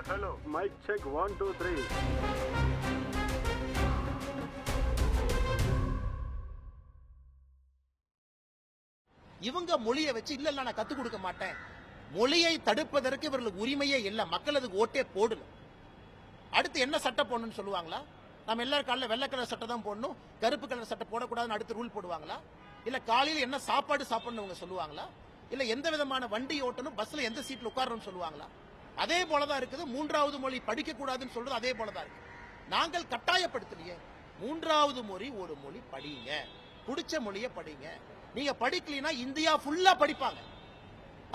Hello. Mic check 1 2 3. இவங்க மொழியை வச்சு இல்ல நான் கத்துக் கொடுக்க மாட்டேன். மொழியை தடுப்பதற்கு இவர்களுக்கு உரிமையே இல்லை. மக்கள் அதுக்கு ஓட்டே போடல. அடுத்து என்ன சட்டம் போடணும்னு சொல்லுவாங்களா? நம்ம எல்லாரும் காலையில் வெள்ளை கலர் சட்டை தான் போடணும், கருப்பு கலர் சட்டை போடக்கூடாதுன்னு அடுத்து ரூல் போடுவாங்களா? இல்ல காலையில் என்ன சாப்பாடு சாப்பிடணும் சொல்லுவாங்களா? இல்ல எந்த விதமான வண்டி ஓட்டணும், பஸ்ல எந்த சீட்ல உட்காரணும்னு சொல்லுவாங்களா? அதே போலதான் இருக்குது. மூன்றாவது மொழி படிக்க கூடாதுன்னு சொல்றது அதே போலதான் இருக்கு. நாங்கள் கட்டாயப்படுத்தலையே. மூன்றாவது மொழி ஒரு மொழி படிங்க, பிடிச்ச மொழியை படிங்க. நீங்க படிக்கலனா இந்தியா ஃபுல்லா படிப்பாங்க.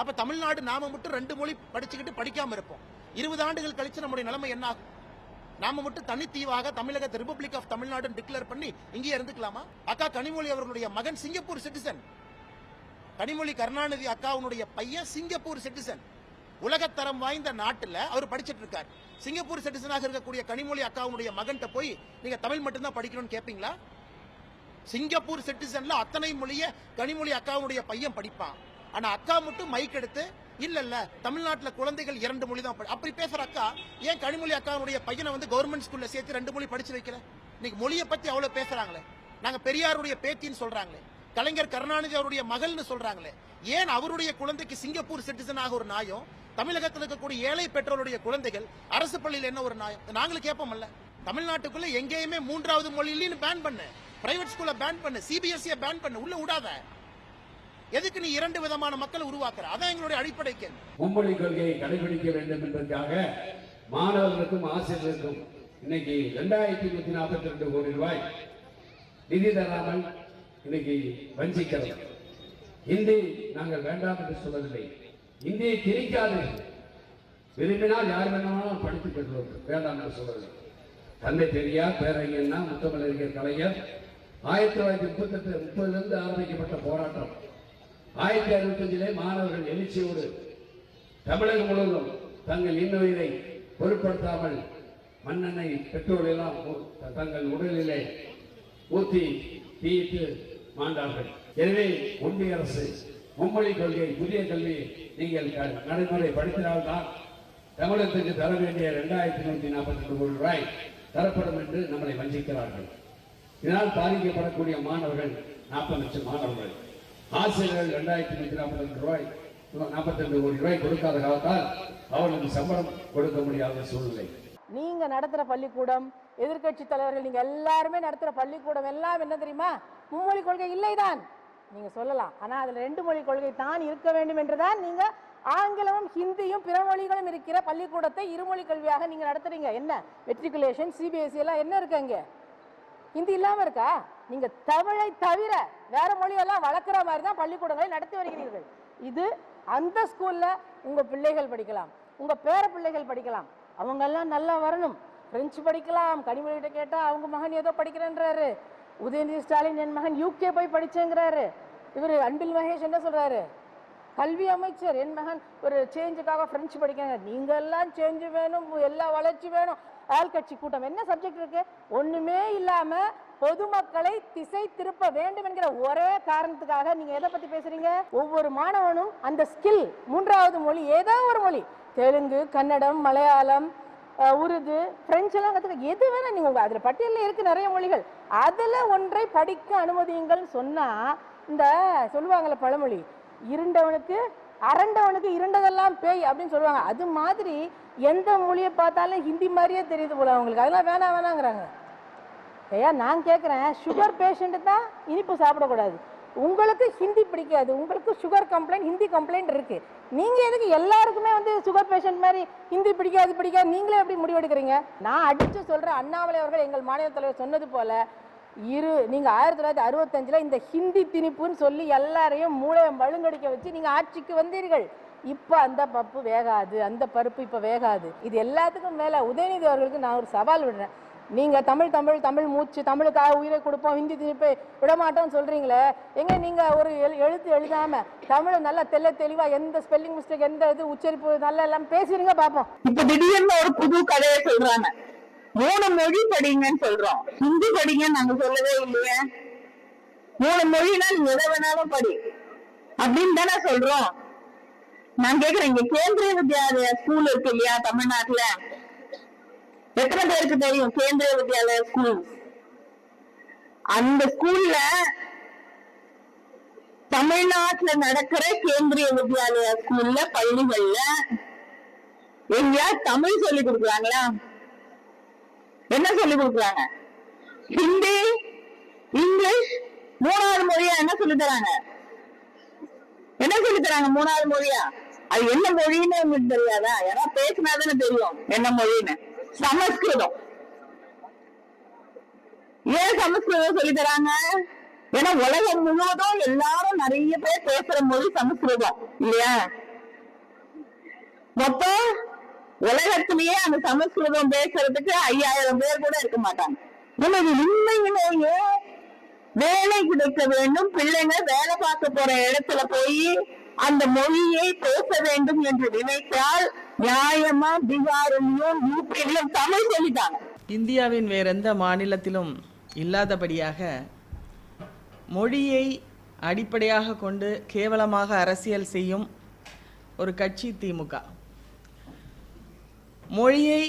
அப்ப தமிழ்நாடு நாம மட்டும் 2 மொழி படிச்சுக்கிட்டு படிக்காம இருப்போம். 20 ஆண்டுகள் கழிச்சு நம்முடைய நிலைமை என்ன ஆகும்? நாம மட்டும் தனித்தீவாக தமிழகத்தை ரிபப்ளிக் ஆஃப் தமிழ்நாடு டிக்ளேர் பண்ணி இங்கே இருந்துக்கலாமா? அக்கா கனிமொழி அவர்களுடைய மகன் சிங்கப்பூர் சிட்டிசன். கனிமொழி கருணாநிதி அக்காவுடைய பையன் சிங்கப்பூர் சிட்டிசன். உலகத்தரம் வாய்ந்த நாட்டில் அவர் படிச்சிட்டு இருக்கார். சிங்கப்பூர் சிட்டிசனாக இருக்கக்கூடிய கனிமொழி அக்காவுடைய மகன்கிட்ட போய் நீங்க தமிழ் மட்டும்தான் படிக்கணும்னு கேட்பீங்களா? சிங்கப்பூர் சிட்டிசன்ல அத்தனை மொழிய கனிமொழி அக்காவுடைய பையன் படிப்பான். ஆனா அக்கா மட்டும் மைக் எடுத்து இல்ல தமிழ்நாட்டில் குழந்தைகள் 2 மொழி தான் அப்படி பேசுற அக்கா ஏன் கனிமொழி அக்காவுடைய பையனை கவர்மெண்ட் ஸ்கூல்ல சேர்த்து 2 மொழி படிச்சு வைக்கல? இன்னைக்கு மொழியை பத்தி அவ்வளவு பேசுறாங்களே. நாங்க பெரியாருடைய பேத்தின்னு சொல்றாங்களே, கலைஞர் கருணாநிதி அவருடைய மகள்னு சொல்றாங்களே. ஏன் அவருடைய குழந்தைக்கு சிங்கப்பூர் சிட்டிசனாக ஒரு நியாயம், தமிழகத்தில் இருக்கக்கூடிய ஏழை பெற்றோருடைய குழந்தைகள் அரசு பள்ளியில் என்ன ஒரு நியாயம்? நாங்களும் கேட்போம்ல. தமிழ்நாட்டுக்குள்ள எங்கேயுமே 3வது மொழியிலும் பேன் பண்ணு, பிரைவேட் ஸ்கூல்ல பேன் பண்ணு, சிபிஎஸ்இ பேன் பண்ணு, உள்ள விடாத. எதுக்கு நீ 2 விதமான மக்களை உருவாக்குற? அதான் எங்களுடைய அடிப்படை கேள்வி. மும்மொழி கொள்கையை கடைபிடிக்க வேண்டும் என்பதற்காக மாணவர்களுக்கும் ஆசிரியர்களுக்கும் இன்னைக்கு 2142 கோடி ரூபாய் நிதி தராமல் இன்னைக்கு வஞ்சிக்கிறது. இந்தி நாங்கள் வேண்டாம் என்று சொல்லவில்லை. இந்தியை திணிக்காது, விரும்பினால் யார் வேணாலும் படித்துக் கொள்வது வேண்டாம் என்று சொல்லவில்லை. தந்தை பெரியார், பேரறிஞர் முத்தமிழறிஞர் கலைஞர் 1938 ஆரம்பிக்கப்பட்ட போராட்டம் 1965 மாணவர்கள் எழுச்சியோடு தமிழகம் முழுவதும் தங்கள் இன்னுயிரை பொருட்படுத்தாமல் மண்ணெண்ணெய் பெட்ரோல் எல்லாம் தங்கள் உடலிலே ஊற்றி தீயிட்டு மாண்டார்கள். எனவே ஒன்றிய அரசு மும்மொழி கொள்கை புதிய கல்வியை நீங்கள் நடைமுறைப்படுத்தினால்தான் தமிழகத்துக்கு தர வேண்டிய 2142 கோடி ரூபாய் தரப்படும் என்று நம்மளை வஞ்சிக்கிறார்கள். இதனால் பாதிக்கப்படக்கூடிய மாணவர்கள் 40 லட்சம் மாணவர்கள். ஆசிரியர்கள் 2142 ரூபாய் 42 கோடி ரூபாய் கொடுக்காத காலத்தால் அவர்களுக்கு சம்பளம் கொடுக்க முடியாத சூழ்நிலை. நீங்க நடத்துற பள்ளிக்கூடம், எதிர்கட்சி தலைவர்கள் நீங்க எல்லாருமே நடத்துற பள்ளிக்கூடம் எல்லாம் என்ன தெரியுமா? மும்மொழி கொள்கை இல்லைதான் நீங்க சொல்லலாம். ஆனா அதுல 2 மொழி கொள்கை தான் இருக்க வேண்டும் என்றுதான் நீங்க ஆங்கிலமும் ஹிந்தியும் பிற மொழிகளும் இருக்கிற பள்ளிக்கூடத்தை 2 மொழி கல்வியாக நீங்க நடத்துறீங்க. என்ன மெட்ரிகுலேஷன், சிபிஎஸ்இ எல்லாம் என்ன இருக்கு அங்க? ஹிந்தி இல்லாம இருக்கா? நீங்க தமிழை தவிர வேற மொழியெல்லாம் வளர்க்குற மாதிரி தான் பள்ளிக்கூடங்களை நடத்தி வருகிறீர்கள். இது அந்த ஸ்கூல்ல உங்க பிள்ளைகள் படிக்கலாம், உங்க பேர பிள்ளைகள் படிக்கலாம். அவங்க எல்லாம் நல்லா வரணும். பிரெஞ்சு படிக்கலாம். கனிமொழிகிட்ட கேட்டா அவங்க மகன் ஏதோ படிக்கிறேன்றாரு. உதயநிதி ஸ்டாலின் என் மகன் யூகே போய் படிச்சேங்கிறாரு. இவர் அன்பில் மகேஷ் என்ன சொல்றாரு? கல்வி அமைச்சர் என் மகன் ஒரு சேஞ்சுக்காக பிரெஞ்சு படிக்கிறாங்க. நீங்க எல்லாம் சேஞ்சு வேணும், எல்லா வளர்ச்சி வேணும். ஆள்கட்சி கூட்டம் என்ன சப்ஜெக்ட் இருக்கு? ஒண்ணுமே இல்லாம பொதுமக்களை திசை திருப்ப வேண்டும் என்கிற ஒரே காரணத்துக்காக நீங்க எதை பத்தி பேசுறீங்க? ஒவ்வொரு மாணவனும் அந்த ஸ்கில் 3வது மொழி ஏதோ ஒரு மொழி, தெலுங்கு, கன்னடம், மலையாளம், உருது, பிரெஞ்சு எல்லாம் கத்துக்க எது வேணா நீங்க அதுல பட்டியலில் இருக்கு நிறைய மொழிகள். அதுல ஒன்றை படிக்க அனுமதியுங்கள் சொன்னா இந்த சொல்லுவாங்கல்ல பழமொழி, இருண்டவனுக்கு அரண்டவனுக்கு இருண்டதெல்லாம் பேய் அப்படின்னு சொல்லுவாங்க. அது மாதிரி எந்த மொழியை பார்த்தாலும் ஹிந்தி மாதிரியே தெரியுது போல அவங்களுக்கு. அதெல்லாம் வேணாங்கிறாங்க. ஐயா நான் கேட்குறேன், சுகர் பேஷண்ட்டு தான் இனிப்பு சாப்பிடக்கூடாது. உங்களுக்கு ஹிந்தி பிடிக்காது, உங்களுக்கு சுகர் கம்ப்ளைண்ட், ஹிந்தி கம்ப்ளைண்ட் இருக்கு. நீங்க எதுக்கு எல்லாருக்குமே சுகர் பேஷண்ட் மாதிரி ஹிந்தி பிடிக்காது நீங்களே எப்படி முடிவெடுக்கிறீங்க? நான் அடிச்சு சொல்றேன், அண்ணாமலை அவர்கள் எங்கள் மாநில தலைவர் சொன்னது போல நீங்க 1965 இந்த ஹிந்தி திணிப்புன்னு சொல்லி எல்லாரையும் மூளையை மழுங்கடிக்க வச்சு நீங்க ஆட்சிக்கு வந்தீர்கள். இப்ப அந்த பப்பு வேகாது, அந்த பருப்பு இப்ப வேகாது. இது எல்லாத்துக்கும் மேல உதயநிதி அவர்களுக்கு நான் ஒரு சவால் விடுறேன். நீங்க தமிழ் தமிழ் தமிழ் மூச்சு, தமிழுக்காக உயிரை கொடுப்போம், ஹிந்தி திணிப்பை விடமாட்டோம்னு சொல்றீங்களே. எங்க நீங்க ஒரு எழுத்து எழுதாம தமிழ் நல்லா தெளிவா எந்த ஸ்பெல்லிங் மிஸ்டேக், எந்த இது உச்சரிப்பு நல்லா எல்லாம் பேசுறீங்க பாப்போம். இப்ப திடீர்னு ஒரு புது கதையை சொல்றாங்க, 3 மொழி படிங்கன்னு சொல்றோம். ஹிந்தி படிங்கன்னு நாங்க சொல்லவே இல்லையே. 3 மொழினா நீங்க எதை வேணாலும் படி அப்படின்னு தானே சொல்றோம். நான் கேக்குறேன், இங்க கேந்திரிய வித்யாலயா ஸ்கூல் இருக்கு இல்லையா தமிழ்நாட்டுல, எத்தனை பேருக்கு தெரியும் கேந்திரிய வித்யாலயா ஸ்கூல்? அந்த ஸ்கூல்ல தமிழ்நாட்டுல நடக்கிற கேந்திரிய வித்யாலயா ஸ்கூல்ல பள்ளிகள்ல எங்கயா தமிழ் சொல்லி கொடுக்குறாங்களா? என்ன சொல்லி கொடுக்குறாங்க? ஹிந்தி, இங்கிலீஷ், மூணாவது மொழியா என்ன சொல்லி தராங்க? என்ன சொல்லி தராங்க மூணாவது மொழியா? அது என்ன மொழின்னு உங்களுக்கு தெரியாதா? ஏன்னா பேசினாதானே தெரியும் என்ன மொழின்னு. சமஸ்கிருதம். ஏன் சமஸ்கிருதம் சொல்லி தராங்க? ஏன்னா உலகம் முழுவதும் எல்லாரும் நிறைய பேர் பேசுற மொழி சமஸ்கிருதம் இல்லையா? மொத்தம் உலகத்திலேயே அந்த சமஸ்கிருதம் பேசுறதுக்கு 5000 பேர் கூட இருக்க மாட்டாங்க. உண்மையிலேயே வேலை கிடைக்க வேண்டும், பிள்ளைங்க வேலை பார்க்க போற இடத்துல போய் அந்த மொழியை பேச வேண்டும் என்று நினைத்தால் நியாயமா பீகாரிலும் யூபியிலும் தமிழ் சொல்லிட்டாங்க. இந்தியாவின் வேற எந்த மாநிலத்திலும் இல்லாதபடியாக மொழியை அடிப்படையாக கொண்டு கேவலமாக அரசியல் செய்யும் ஒரு கட்சி திமுக. மொழியை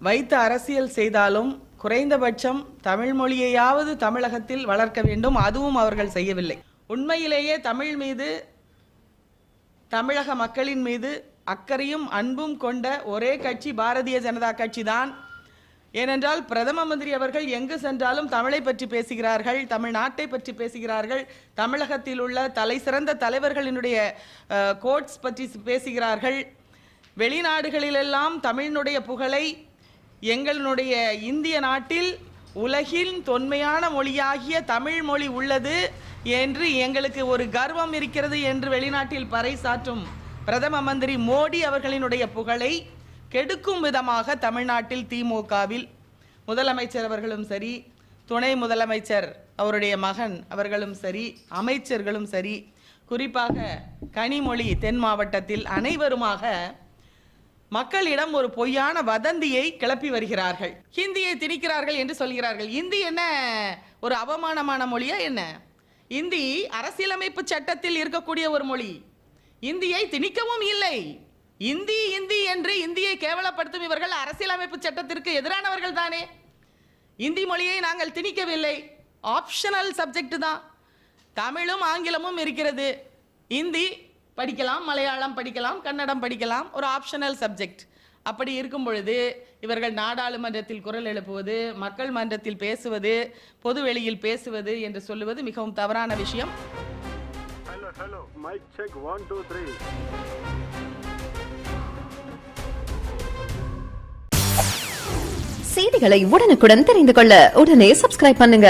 வைத்து அரசியல் செய்தாலும் குறைந்தபட்சம் தமிழ் மொழியையாவது தமிழகத்தில் வளர்க்க வேண்டும். அதுவும் அவர்கள் செய்யவில்லை. உண்மையிலேயே தமிழ் மீது, தமிழக மக்களின் மீது அக்கறையும் அன்பும் கொண்ட ஒரே கட்சி பாரதிய ஜனதா கட்சி தான். ஏனென்றால் பிரதம மந்திரி அவர்கள் எங்கு சென்றாலும் தமிழை பற்றி பேசுகிறார்கள், தமிழ்நாட்டை பற்றி பேசுகிறார்கள், தமிழகத்தில் உள்ள தலை சிறந்த தலைவர்களினுடைய கோட்ஸ் பற்றி பேசுகிறார்கள். வெளிநாடுகளிலெல்லாம் தமிழினுடைய புகழை எங்களுடைய இந்திய நாட்டில் உலகின் தொன்மையான மொழியாகிய தமிழ் மொழி உள்ளது என்று எங்களுக்கு ஒரு கர்வம் இருக்கிறது என்று வெளிநாட்டில் பறைசாற்றும் பிரதம மந்திரி மோடி அவர்களினுடைய புகழை கெடுக்கும் விதமாக தமிழ்நாட்டில் திமுகவில் முதலமைச்சர் அவர்களும் சரி, துணை முதலமைச்சர் அவருடைய மகன் அவர்களும் சரி, அமைச்சர்களும் சரி, குறிப்பாக கனிமொழி தென் மாவட்டத்தில் அனைவருமாக மக்களிடம் ஒரு பொய்யான வதந்தியை கிளப்பி வருகிறார்கள். ஹிந்தியை திணிக்கிறார்கள் என்று சொல்கிறார்கள். இந்தி என்ன ஒரு அவமானமான மொழியா என்ன? இந்தி அரசியலமைப்பு சட்டத்தில் இருக்கக்கூடிய ஒரு மொழி. இந்தியை திணிக்கவும் இல்லை. இந்தி இந்தி என்று இந்தியை கேவலப்படுத்தும் இவர்கள் அரசியலமைப்பு சட்டத்திற்கு எதிரானவர்கள் தானே. இந்தி மொழியை நாங்கள் திணிக்கவில்லை, ஆப்ஷனல் சப்ஜெக்ட் தான். தமிழும் ஆங்கிலமும் இருக்கிறது. இந்தி படிக்கலாம், மலையாளம் படிக்கலாம், கன்னடம் படிக்கலாம், ஒரு ஆப்ஷனல் சப்ஜெக்ட். அப்படி இருக்கும் பொழுது இவர்கள் நாடாளுமன்றத்தில் குரல் எழுப்புவது, மக்கள் மன்றத்தில் பேசுவது, பொது வெளியில் பேசுவது என்று சொல்லுவது மிகவும் தவறான விஷயம். Hello mike check 1 2 3. செய்திகளை உடனுக்குடன் தெரிந்து கொள்ள உடனே சப்ஸ்கிரைப் பண்ணுங்க.